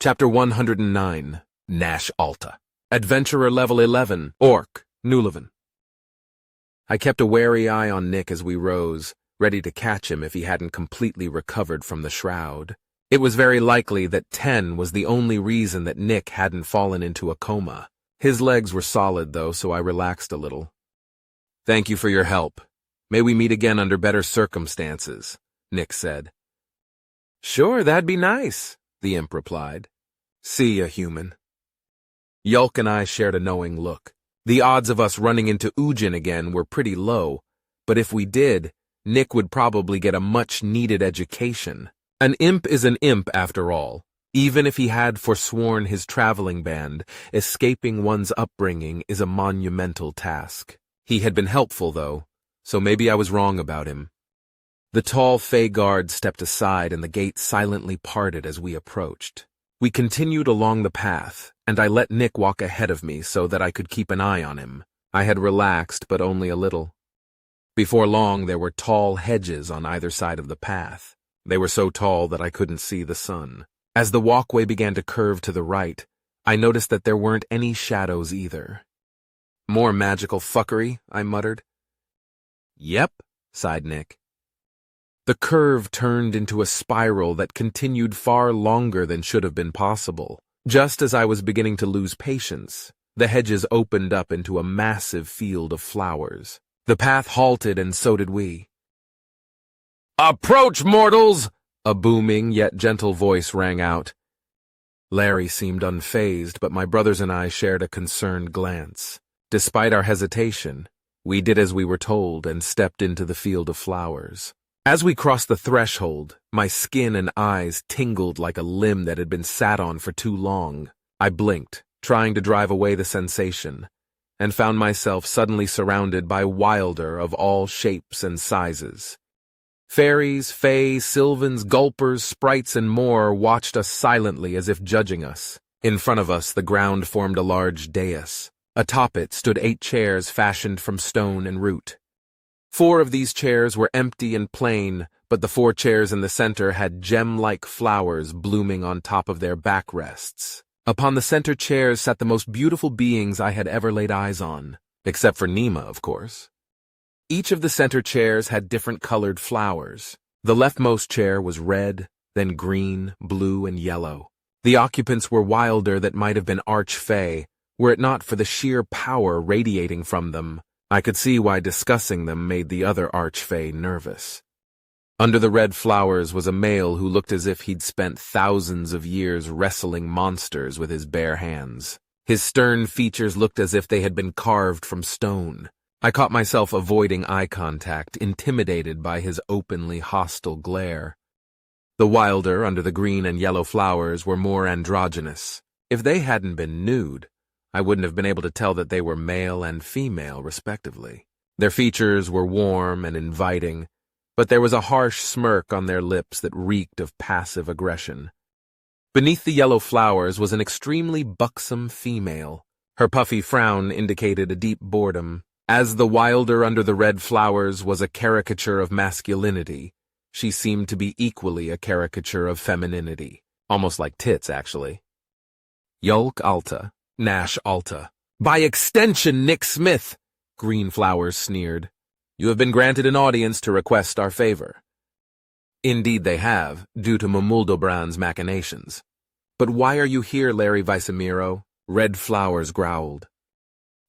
Chapter 109, Nash Alta. Adventurer Level 11, Orc, Nuleven. I kept a wary eye on Nick as we rose, ready to catch him if he hadn't completely recovered from the shroud. It was very likely that 10 was the only reason that Nick hadn't fallen into a coma. His legs were solid, though, so I relaxed a little. "Thank you for your help. May we meet again under better circumstances," Nick said. "Sure, that'd be nice," the imp replied. "See ya, human." Yulk and I shared a knowing look. The odds of us running into Ujin again were pretty low, but if we did, Nick would probably get a much-needed education. An imp is an imp, after all. Even if he had forsworn his traveling band, escaping one's upbringing is a monumental task. He had been helpful, though, so maybe I was wrong about him. The tall Fey guard stepped aside and the gate silently parted as we approached. We continued along the path, and I let Nick walk ahead of me so that I could keep an eye on him. I had relaxed, but only a little. Before long, there were tall hedges on either side of the path. They were so tall that I couldn't see the sun. As the walkway began to curve to the right, I noticed that there weren't any shadows either. "More magical fuckery," I muttered. "Yep," sighed Nick. The curve turned into a spiral that continued far longer than should have been possible. Just as I was beginning to lose patience, the hedges opened up into a massive field of flowers. The path halted, and so did we. "Approach, mortals!" a booming yet gentle voice rang out. Larry seemed unfazed, but my brothers and I shared a concerned glance. Despite our hesitation, we did as we were told and stepped into the field of flowers. As we crossed the threshold, my skin and eyes tingled like a limb that had been sat on for too long. I blinked, trying to drive away the sensation, and found myself suddenly surrounded by wilder of all shapes and sizes. Fairies, fae, sylvans, gulpers, sprites, and more watched us silently as if judging us. In front of us, the ground formed a large dais. Atop it stood 8 chairs fashioned from stone and root. 4 of these chairs were empty and plain, but the 4 chairs in the center had gem-like flowers blooming on top of their backrests. Upon the center chairs sat the most beautiful beings I had ever laid eyes on, except for Nima, of course. Each of the center chairs had different colored flowers. The leftmost chair was red, then green, blue, and yellow. The occupants were wilder that might have been arch-fae, were it not for the sheer power radiating from them. I could see why discussing them made the other arch-fae nervous. Under the red flowers was a male who looked as if he'd spent thousands of years wrestling monsters with his bare hands. His stern features looked as if they had been carved from stone. I caught myself avoiding eye contact, intimidated by his openly hostile glare. The wilder under the green and yellow flowers were more androgynous. If they hadn't been nude, I wouldn't have been able to tell that they were male and female, respectively. Their features were warm and inviting, but there was a harsh smirk on their lips that reeked of passive aggression. Beneath the yellow flowers was an extremely buxom female. Her puffy frown indicated a deep boredom. As the wilder under the red flowers was a caricature of masculinity, she seemed to be equally a caricature of femininity. Almost like tits, actually. Yulk Alta. Nash Alta. "By extension, Nick Smith," Green Flowers sneered. "You have been granted an audience to request our favor." Indeed they have, due to Mamuldobran's machinations. "But why are you here, Larry Vicemiro?" Red Flowers growled.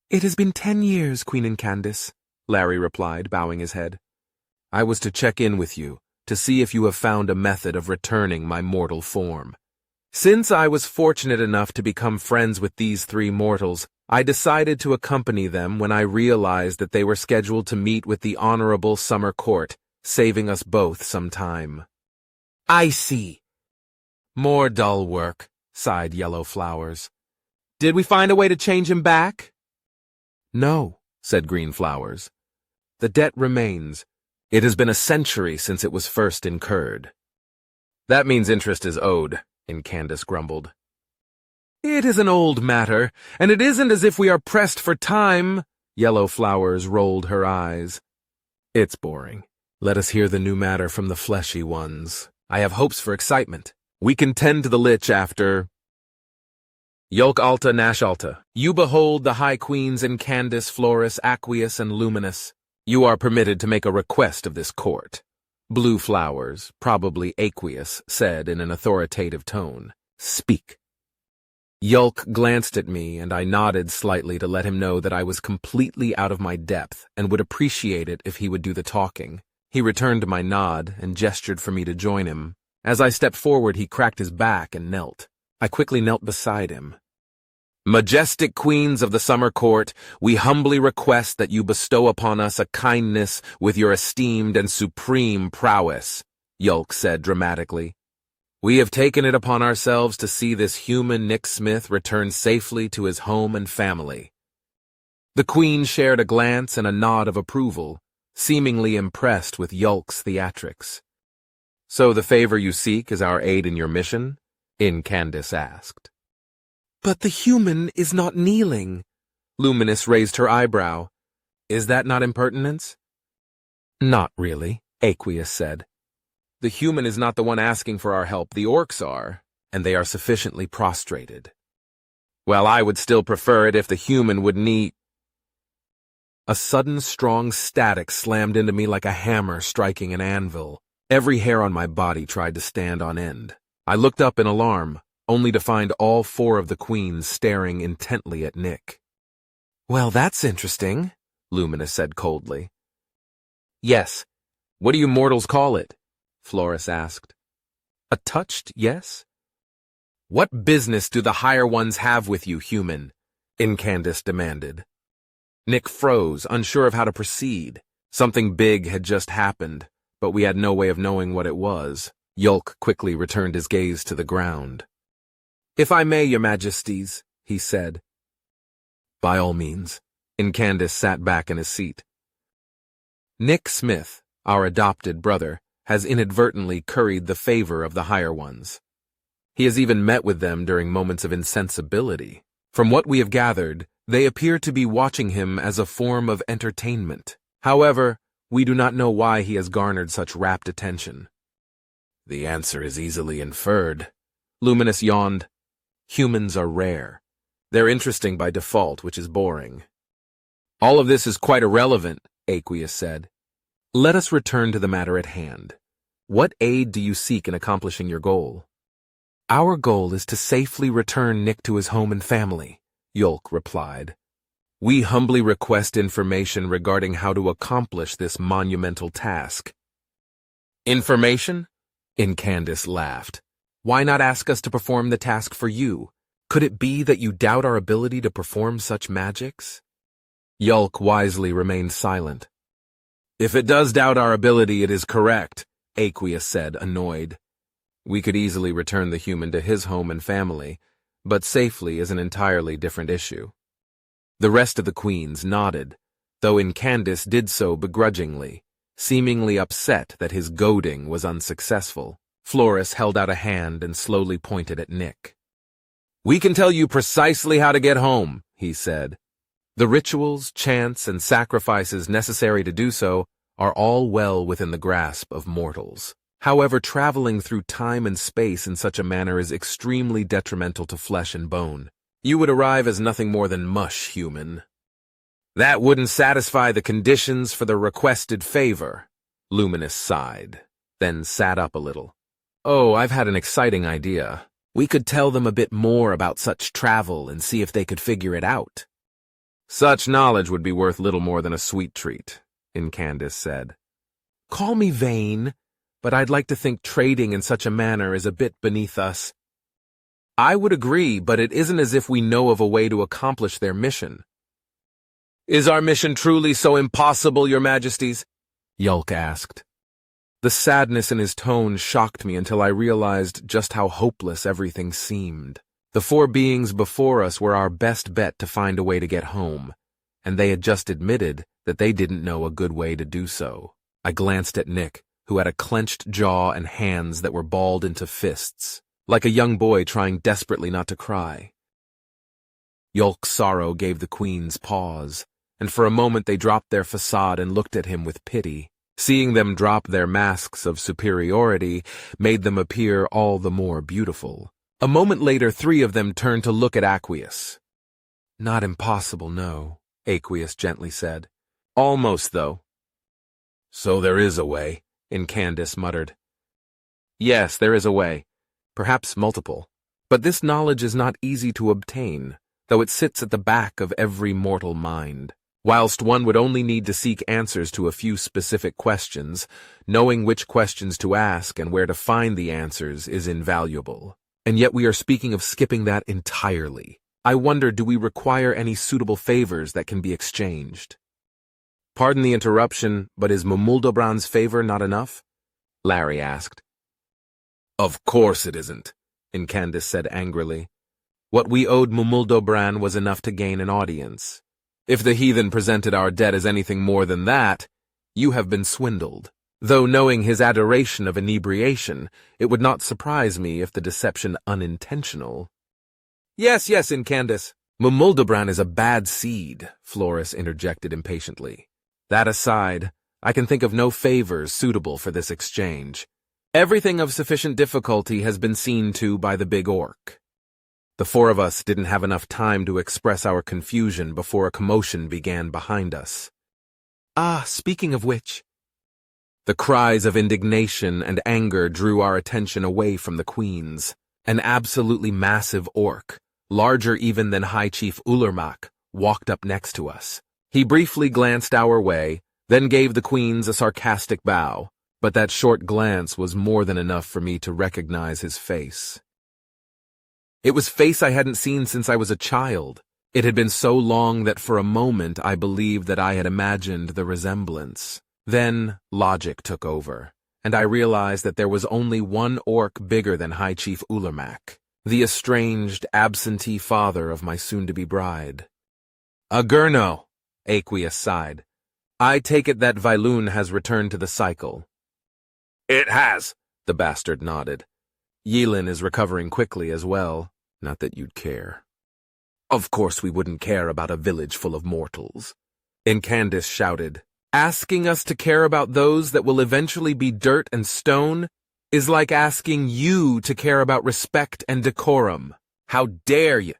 "It has been 10 years, Queen and Candace," Larry replied, bowing his head. "I was to check in with you, to see if you have found a method of returning my mortal form. Since I was fortunate enough to become friends with these 3 mortals, I decided to accompany them when I realized that they were scheduled to meet with the Honorable Summer Court, saving us both some time." "I see." "More dull work," sighed Yellow Flowers. "Did we find a way to change him back?" "No," said Green Flowers. "The debt remains. It has been a century since it was first incurred." "That means interest is owed," Candace grumbled. "It is an old matter, and it isn't as if we are pressed for time." Yellow Flowers rolled her eyes. "It's boring. Let us hear the new matter from the fleshy ones. I have hopes for excitement. We can tend to the lich after Yolk alta nash alta. You behold the high queens Incandus, Florus, Aqueous, and Luminous. You are permitted to make a request of this court. Blue Flowers, probably Aqueous, said in an authoritative tone. Speak. Yolk glanced at me, and I nodded slightly to let him know that I was completely out of my depth and would appreciate it if he would do the talking. He returned my nod and gestured for me to join him. As I stepped forward, he cracked his back and knelt. I quickly knelt beside him. Majestic queens of the summer court, we humbly request that you bestow upon us a kindness with your esteemed and supreme prowess, Yolk said dramatically. We have taken it upon ourselves to see this human Nick Smith return safely to his home and family. The queen shared a glance and a nod of approval, seemingly impressed with Yolk's theatrics. So the favor you seek is our aid in your mission? Incandus asked. But the human is not kneeling. Luminous raised her eyebrow. Is that not impertinence? Not really, Aqueous said. The human is not the one asking for our help, the orcs are, and they are sufficiently prostrated. Well, I would still prefer it if the human would knee. A sudden strong static slammed into me like a hammer striking an anvil. Every hair on my body tried to stand on end. I looked up in alarm, only to find all 4 of the queens staring intently at Nick. Well, that's interesting, Luminous said coldly. Yes. What do you mortals call it? Florus asked. A touched yes? What business do the higher ones have with you, human? Incandus demanded. Nick froze, unsure of how to proceed. Something big had just happened, but we had no way of knowing what it was. Yolk quickly returned his gaze to the ground. If I may, your majesties, he said. By all means. Incandus sat back in his seat. Nick Smith, our adopted brother, has inadvertently curried the favor of the higher ones. He has even met with them during moments of insensibility. From what we have gathered, they appear to be watching him as a form of entertainment. However, we do not know why he has garnered such rapt attention. The answer is easily inferred. Luminous yawned. Humans are rare. They're interesting by default, which is boring. All of this is quite irrelevant, Aqueous said. Let us return to the matter at hand. What aid do you seek in accomplishing your goal? Our goal is to safely return Nick to his home and family, Yolk replied. We humbly request information regarding how to accomplish this monumental task. Information? Incandus laughed. Why not ask us to perform the task for you? Could it be that you doubt our ability to perform such magics? Yolk wisely remained silent. If it does doubt our ability, it is correct, Aqueous said, annoyed. We could easily return the human to his home and family, but safely is an entirely different issue. The rest of the queens nodded, though Incandus did so begrudgingly, seemingly upset that his goading was unsuccessful. Florus held out a hand and slowly pointed at Nick. We can tell you precisely how to get home, he said. The rituals, chants, and sacrifices necessary to do so are all well within the grasp of mortals. However, traveling through time and space in such a manner is extremely detrimental to flesh and bone. You would arrive as nothing more than mush, human. That wouldn't satisfy the conditions for the requested favor, Luminous sighed, then sat up a little. Oh, I've had an exciting idea. We could tell them a bit more about such travel and see if they could figure it out. Such knowledge would be worth little more than a sweet treat, Incandus said. Call me vain, but I'd like to think trading in such a manner is a bit beneath us. I would agree, but it isn't as if we know of a way to accomplish their mission. Is our mission truly so impossible, your majesties? Yolk asked. The sadness in his tone shocked me until I realized just how hopeless everything seemed. The 4 beings before us were our best bet to find a way to get home, and they had just admitted that they didn't know a good way to do so. I glanced at Nick, who had a clenched jaw and hands that were balled into fists, like a young boy trying desperately not to cry. Yolk's sorrow gave the queens pause, and for a moment they dropped their facade and looked at him with pity. Seeing them drop their masks of superiority made them appear all the more beautiful. A moment later, 3 of them turned to look at Aqueous. Not impossible, no, Aqueous gently said. Almost, though. So there is a way, Incandus muttered. Yes, there is a way. Perhaps multiple. But this knowledge is not easy to obtain, though it sits at the back of every mortal mind. Whilst one would only need to seek answers to a few specific questions, knowing which questions to ask and where to find the answers is invaluable. And yet we are speaking of skipping that entirely. I wonder, do we require any suitable favors that can be exchanged? Pardon the interruption, but is Mumuldobran's favor not enough? Larry asked. Of course it isn't, Incandus said angrily. What we owed Mumuldobran was enough to gain an audience. If the heathen presented our debt as anything more than that, you have been swindled. Though knowing his adoration of inebriation, it would not surprise me if the deception unintentional. Yes, Incandus. Mumuldobran is a bad seed, Florus interjected impatiently. That aside, I can think of no favors suitable for this exchange. Everything of sufficient difficulty has been seen to by the big orc. The 4 of us didn't have enough time to express our confusion before a commotion began behind us. Speaking of which... The cries of indignation and anger drew our attention away from the queens. An absolutely massive orc, larger even than High Chief Ulermak, walked up next to us. He briefly glanced our way, then gave the queens a sarcastic bow, but that short glance was more than enough for me to recognize his face. It was face I hadn't seen since I was a child. It had been so long that for a moment I believed that I had imagined the resemblance. Then logic took over, and I realized that there was only one orc bigger than High Chief Ulermak, the estranged, absentee father of my soon-to-be bride. Agurno, Aqueous sighed. I take it that Vailun has returned to the cycle. It has, the bastard nodded. Yelin is recovering quickly as well. Not that you'd care. Of course we wouldn't care about a village full of mortals. Incandus shouted. Asking us to care about those that will eventually be dirt and stone is like asking you to care about respect and decorum. How dare you?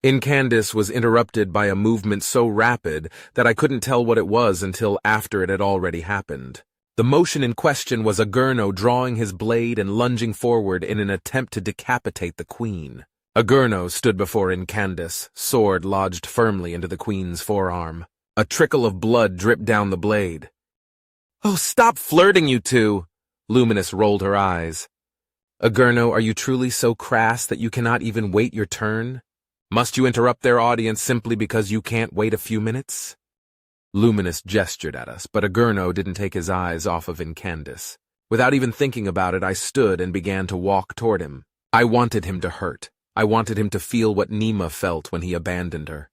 Incandus was interrupted by a movement so rapid that I couldn't tell what it was until after it had already happened. The motion in question was Agurno drawing his blade and lunging forward in an attempt to decapitate the queen. Agurno stood before Incandus, sword lodged firmly into the queen's forearm. A trickle of blood dripped down the blade. Oh, stop flirting, you two! Luminous rolled her eyes. Agurno, are you truly so crass that you cannot even wait your turn? Must you interrupt their audience simply because you can't wait a few minutes? Luminous gestured at us, but Agurno didn't take his eyes off of Incandus. Without even thinking about it, I stood and began to walk toward him. I wanted him to hurt. I wanted him to feel what Nima felt when he abandoned her.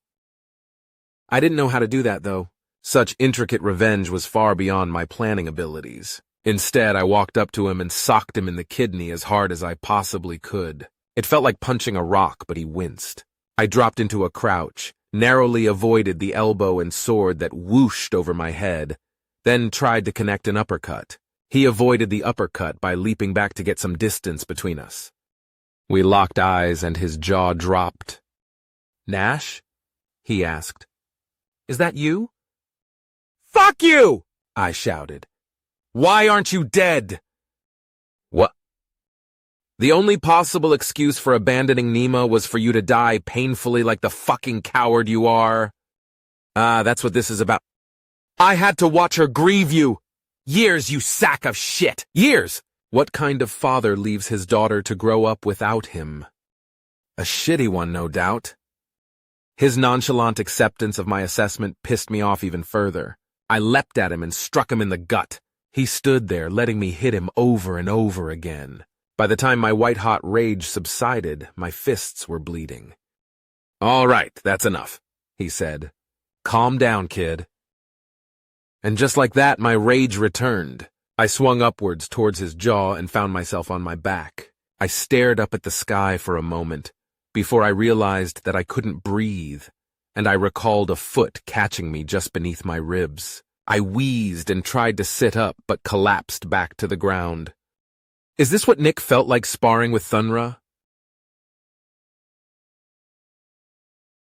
I didn't know how to do that, though. Such intricate revenge was far beyond my planning abilities. Instead, I walked up to him and socked him in the kidney as hard as I possibly could. It felt like punching a rock, but he winced. I dropped into a crouch, narrowly avoided the elbow and sword that whooshed over my head, then tried to connect an uppercut. He avoided the uppercut by leaping back to get some distance between us. We locked eyes and his jaw dropped. Nash? He asked. Is that you? Fuck you! I shouted. Why aren't you dead? What? The only possible excuse for abandoning Nima was for you to die painfully like the fucking coward you are. That's what this is about. I had to watch her grieve you. Years, you sack of shit. Years! What kind of father leaves his daughter to grow up without him? A shitty one, no doubt. His nonchalant acceptance of my assessment pissed me off even further. I leapt at him and struck him in the gut. He stood there, letting me hit him over and over again. By the time my white-hot rage subsided, my fists were bleeding. All right, that's enough, he said. Calm down, kid. And just like that, my rage returned. I swung upwards towards his jaw and found myself on my back. I stared up at the sky for a moment, before I realized that I couldn't breathe, and I recalled a foot catching me just beneath my ribs. I wheezed and tried to sit up, but collapsed back to the ground. Is this what Nick felt like sparring with Thunra?